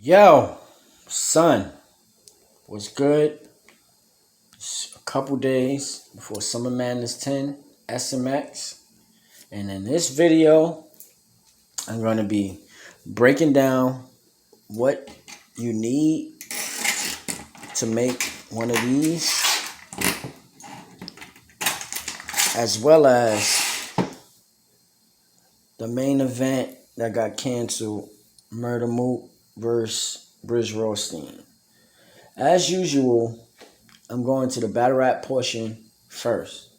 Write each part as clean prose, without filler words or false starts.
Yo, son, what's good? It's a couple days before Summer Madness 10 SMX. And in this video, I'm going to be breaking down what you need to make one of these, as well as the main event that got canceled, Murda Mook versus Brizz Rawsteen. As usual, I'm going to the battle rap portion first.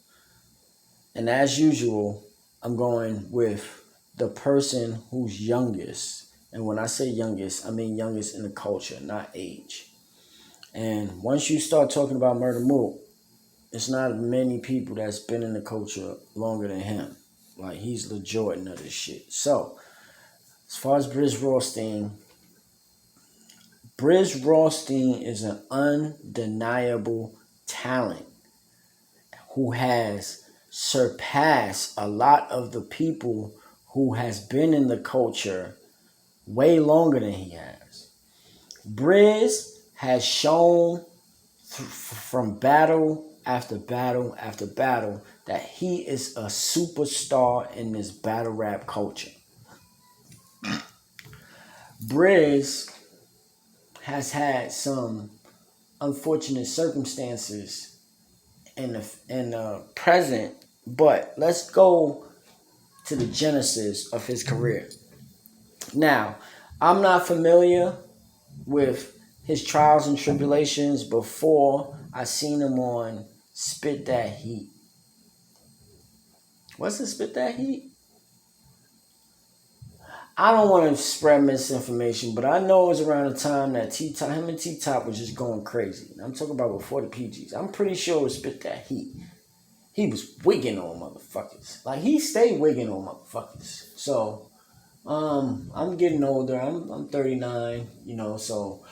And as usual, I'm going with the person who's youngest. And when I say youngest, I mean youngest in the culture, not age. And once you start talking about Murda Mook, it's not many people that's been in the culture longer than him. Like, he's the Jordan of this shit. So, as far as Brizz Rawsteen is an undeniable talent who has surpassed a lot of the people who has been in the culture way longer than he has. Brizz has shown from battle after battle after battle that he is a superstar in this battle rap culture. Brizz has had some unfortunate circumstances in the present, but let's go to the genesis of his career. Now, I'm not familiar with his trials and tribulations before I seen him on Spit That Heat. What's the Spit That Heat? I don't want to spread misinformation, but I know it was around the time that him and T-Top was just going crazy. I'm talking about before the PGs. I'm pretty sure it was Spit That Heat. He was wigging on motherfuckers. Like, he stayed wigging on motherfuckers. So, I'm getting older. I'm 39, so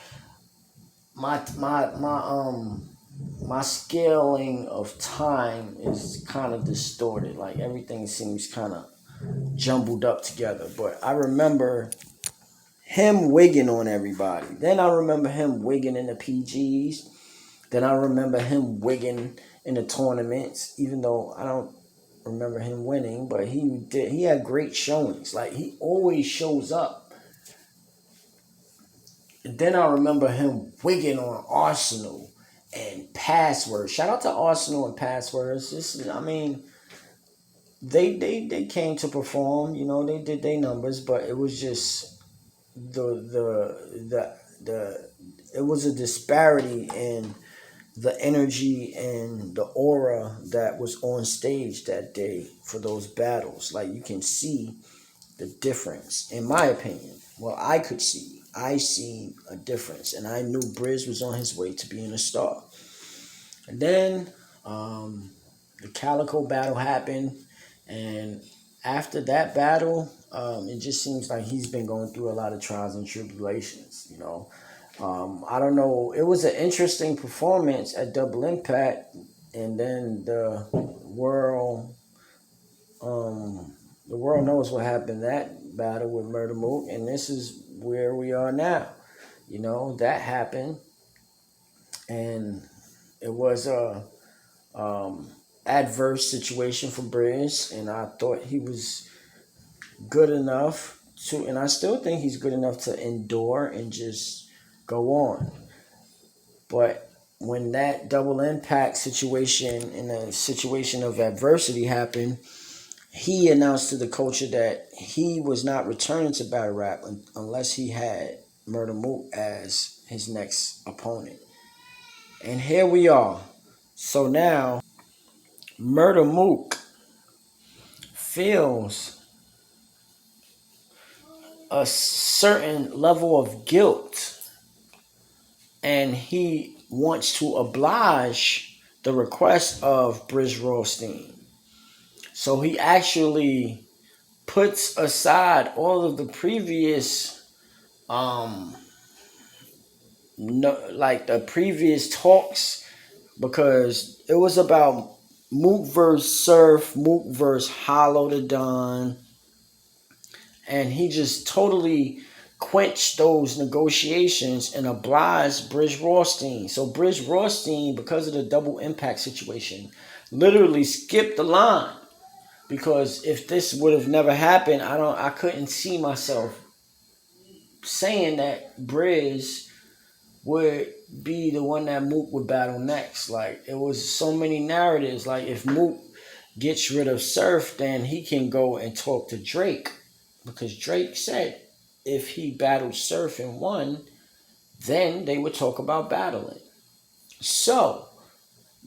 my scaling of time is kind of distorted. Like, everything seems kind of jumbled up together. But I remember him wigging on everybody. Then I remember him wigging in the PGs. Then I remember him wigging in the tournaments, even though I don't remember him winning, but he had great showings. Like, he always shows up. And then I remember him wigging on Arsenal and Passwords. Shout out to Arsenal and Passwords. They came to perform, they did their numbers, but it was just it was a disparity in the energy and the aura that was on stage that day for those battles. Like, you can see the difference, in my opinion. Well, I see a difference, and I knew Brizz was on his way to being a star. And then the Calico battle happened, and after that battle, it just seems like he's been going through a lot of trials and tribulations, I don't know. It was an interesting performance at Double Impact, and then the world knows what happened that battle with Murda Mook, and this is where we are now. That happened, and it was a adverse situation for Brizz, and I thought he was good enough to, and I still think he's good enough to endure and just go on. But when that Double Impact situation, in a situation of adversity, happened, he announced to the culture that he was not returning to battle rap unless he had Murda Mook as his next opponent. And here we are. So now Murda Mook feels a certain level of guilt, and he wants to oblige the request of Brizz Rawsteen. So he actually puts aside all of the previous, the previous talks, because it was about Mook versus Surf, Mook versus Hollow the Don, and he just totally quench those negotiations and oblige Brizz Rawsteen. So Brizz Rawsteen, because of the double impact situation, literally skipped the line. Because if this would have never happened, I couldn't see myself saying that Brizz would be the one that Mook would battle next. Like, it was so many narratives. Like, if Mook gets rid of Surf, then he can go and talk to Drake. Because Drake said if he battled Surf and won, then they would talk about battling. So,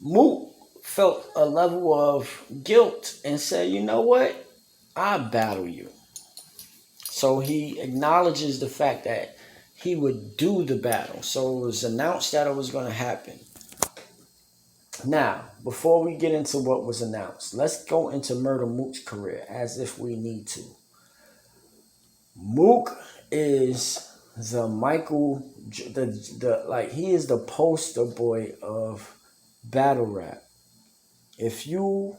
Mook felt a level of guilt and said, you know what? I'll battle you. So he acknowledges the fact that he would do the battle. So it was announced that it was going to happen. Now, before we get into what was announced, let's go into Murda Mook's career as if we need to. Mook is the Michael, he is the poster boy of battle rap. If you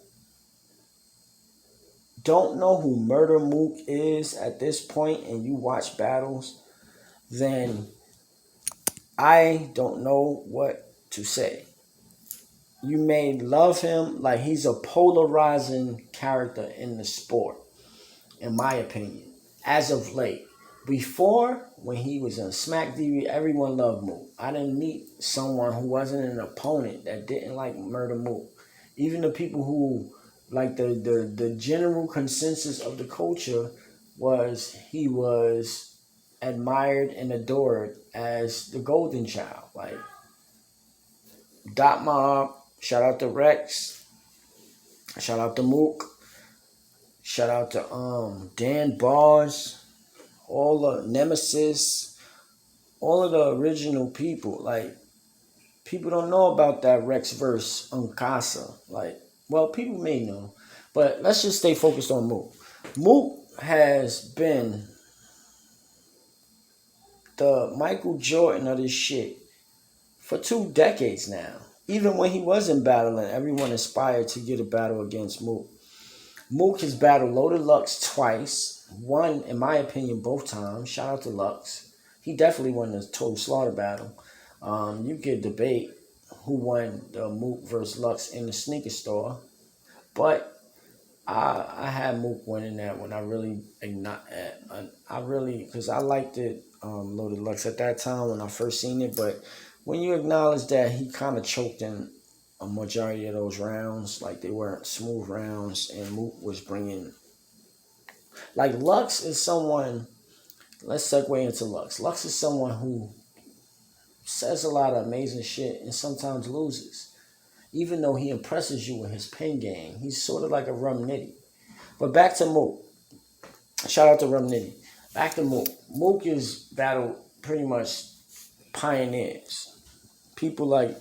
don't know who Murda Mook is at this point and you watch battles, then I don't know what to say. You may love him, like he's a polarizing character in the sport, in my opinion, as of late. Before, when he was on Smack TV, everyone loved Mook. I didn't meet someone who wasn't an opponent that didn't like Murda Mook. Even the people who, like the general consensus of the culture was he was admired and adored as the golden child. Like, Dot Mob, shout out to Rex, shout out to Mook, shout out to Dan Bars, all the Nemesis, all of the original people. Like, people don't know about that Rex verse on Casa. Like, well, people may know, but let's just stay focused on Mook. Mook has been the Michael Jordan of this shit for 2 decades now. Even when he wasn't battling, everyone aspired to get a battle against Mook. Mook has battled Loaded Lux twice. Won, in my opinion, both times. Shout out to Lux. He definitely won the Total Slaughter battle. You could debate who won the Mook versus Lux in the sneaker store. But I had Mook winning that one. Because I liked it, Loaded Lux at that time when I first seen it. But when you acknowledge that he kind of choked in a majority of those rounds, like they weren't smooth rounds, and Mook was bringing, like, Lux is someone, let's segue into Lux. Lux is someone who says a lot of amazing shit and sometimes loses. Even though he impresses you with his pen game, he's sort of like a Rum Nitty. But back to Mook. Shout out to Rum Nitty. Back to Mook. Mook is battled pretty much pioneers. People like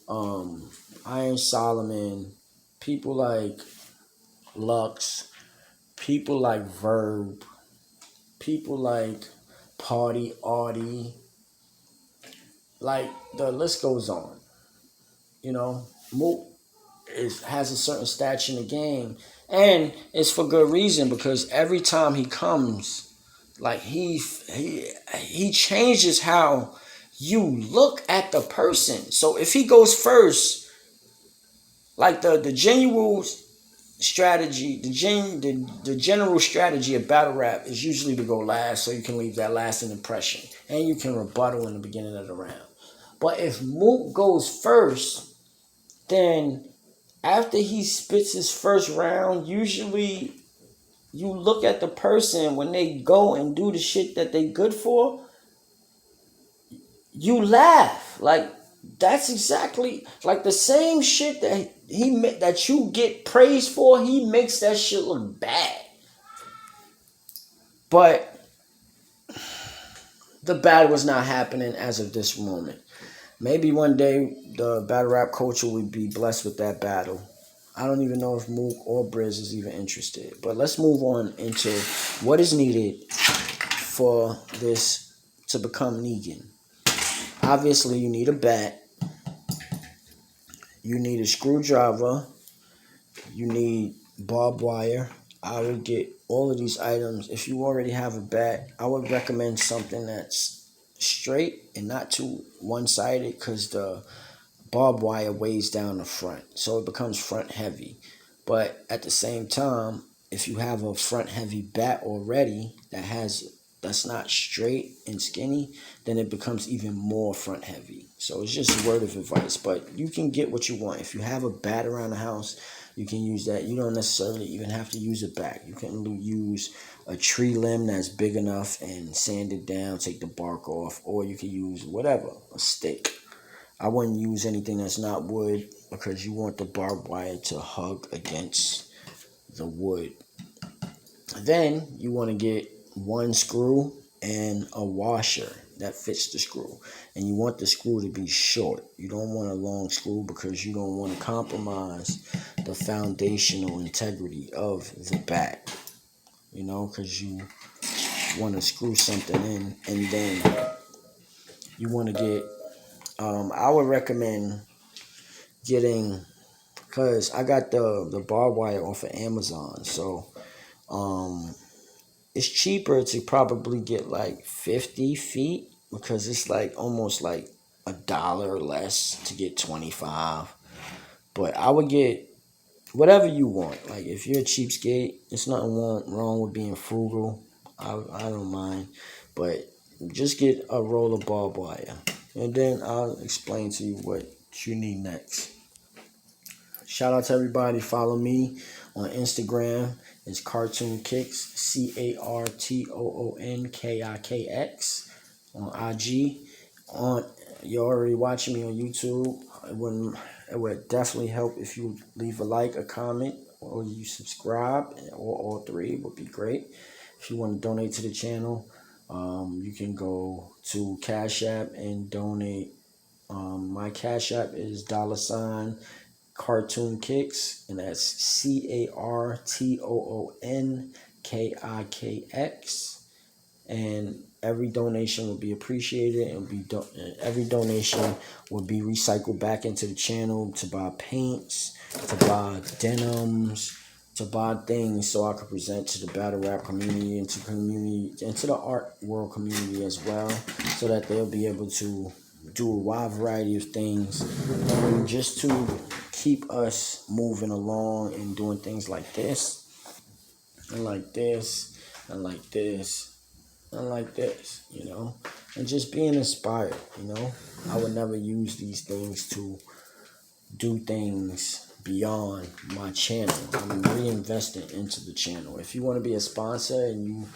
Iron Solomon, people like Lux, people like Verb, people like Party Artie. Like, the list goes on. You know, Mook has a certain stature in the game, and it's for good reason, because every time he comes, like, he changes how you look at the person. So if he goes first, like the genuine strategy, the general strategy of battle rap is usually to go last, so you can leave that lasting impression and you can rebuttal in the beginning of the round. But if Mook goes first, then after he spits his first round, usually you look at the person when they go and do the shit that they good for, you laugh. Like, that's exactly like the same shit that you get praised for, he makes that shit look bad. But the battle was not happening as of this moment. Maybe one day the battle rap culture would be blessed with that battle. I don't even know if Mook or Brizz is even interested. But let's move on into what is needed for this to become Neagan. Obviously, you need a bat. You need a screwdriver. You need barbed wire. I would get all of these items. If you already have a bat, I would recommend something that's straight and not too one-sided, because the barbed wire weighs down the front, so it becomes front heavy. But at the same time, if you have a front heavy bat already that's not straight and skinny, then it becomes even more front heavy. So it's just a word of advice, but you can get what you want. If you have a bat around the house, you can use that. You don't necessarily even have to use a bat. You can use a tree limb that's big enough and sand it down, take the bark off, or you can use whatever, a stick. I wouldn't use anything that's not wood, because you want the barbed wire to hug against the wood. Then you want to get one screw and a washer that fits the screw. And you want the screw to be short. You don't want a long screw, because you don't want to compromise the foundational integrity of the bat. You know, because you want to screw something in, and then you want to get, I would recommend getting, because I got the barbed wire off of Amazon, so it's cheaper to probably get like 50 feet, because it's like almost like $1 less to get 25. But I would get whatever you want. Like, if you're a cheapskate, it's nothing wrong with being frugal. I don't mind, but just get a roll of barbed wire, and then I'll explain to you what you need next. Shout out to everybody. Follow me on Instagram. It's CARTOONKIKX, CARTOONKIKX on IG. You're already watching me on YouTube. It would definitely help if you leave a like, a comment, or you subscribe, or all three would be great. If you want to donate to the channel, you can go to Cash App and donate. My Cash App is $CARTOONKIKX, and that's CARTOONKIKX. And every donation will be appreciated, and every donation will be recycled back into the channel to buy paints, to buy denims, to buy things so I could present to the battle rap community and to the art world community as well, so that they'll be able to do a wide variety of things, and just to keep us moving along and doing things like this, and like this, and like this, and like this, you know, and just being inspired, you know. I would never use these things to do things beyond my channel. I'm reinvesting into the channel. If you want to be a sponsor and you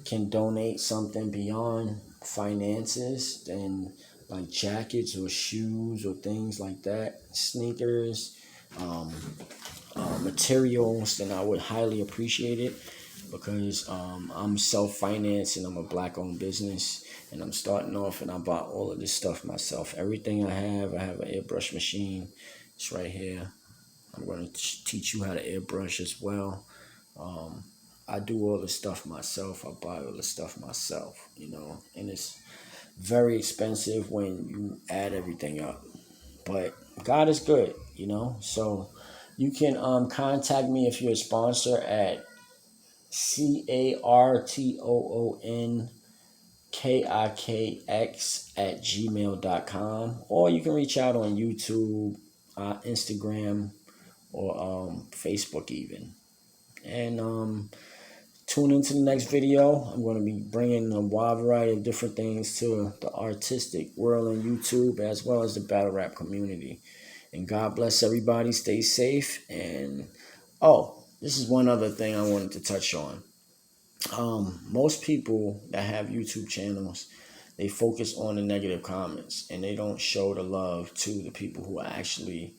can donate something beyond finances, then like jackets or shoes or things like that, sneakers, materials, then I would highly appreciate it, because I'm self-financed and I'm a black-owned business, and I'm starting off, and I bought all of this stuff myself. Everything I have an airbrush machine. It's right here. I'm going to teach you how to airbrush as well. I do all the stuff myself. I buy all the stuff myself, you know, and it's very expensive when you add everything up. But God is good, you know. So you can contact me if you're a sponsor at CARTOONKIKX@gmail.com, or you can reach out on YouTube, Instagram, or Facebook even. And tune into the next video. I'm going to be bringing a wide variety of different things to the artistic world on YouTube, as well as the battle rap community. And God bless everybody. Stay safe. And this is one other thing I wanted to touch on. Most people that have YouTube channels, they focus on the negative comments, and they don't show the love to the people who are actually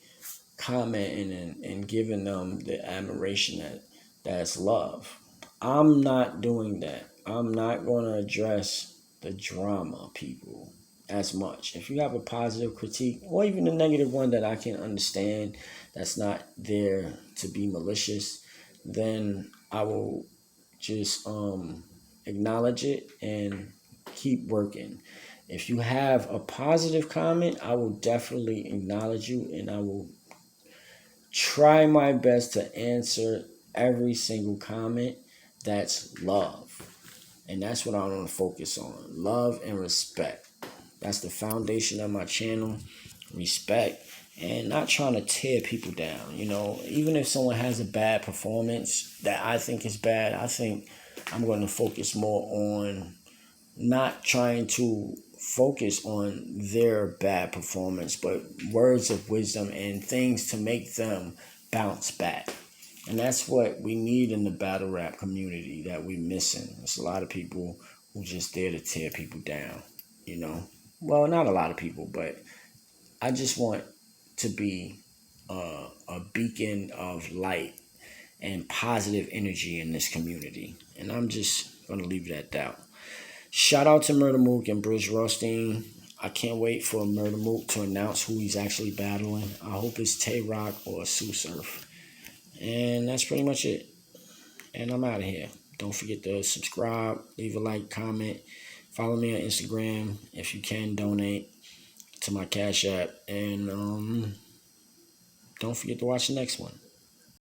commenting and giving them the admiration that's love. I'm not doing that. I'm not going to address the drama people as much. If you have a positive critique, or even a negative one that I can understand, that's not there to be malicious, then I will just acknowledge it and keep working. If you have a positive comment, I will definitely acknowledge you, and I will try my best to answer every single comment, that's love. And that's what I want to focus on. Love and respect. That's the foundation of my channel. Respect. And not trying to tear people down. You know, even if someone has a bad performance that I think is bad, I think I'm going to focus more on not trying to focus on their bad performance, but words of wisdom and things to make them bounce back. And that's what we need in the battle rap community that we're missing. There's a lot of people who just there to tear people down, you know. Well, not a lot of people, but I just want to be a beacon of light and positive energy in this community. And I'm just going to leave it at that. Shout out to Murda Mook and Brizz Rawsteen. I can't wait for Murda Mook to announce who he's actually battling. I hope it's Tay-Rock or Sue Surf. And that's pretty much it. And I'm out of here. Don't forget to subscribe, leave a like, comment. Follow me on Instagram. If you can, donate to my Cash App. And don't forget to watch the next one.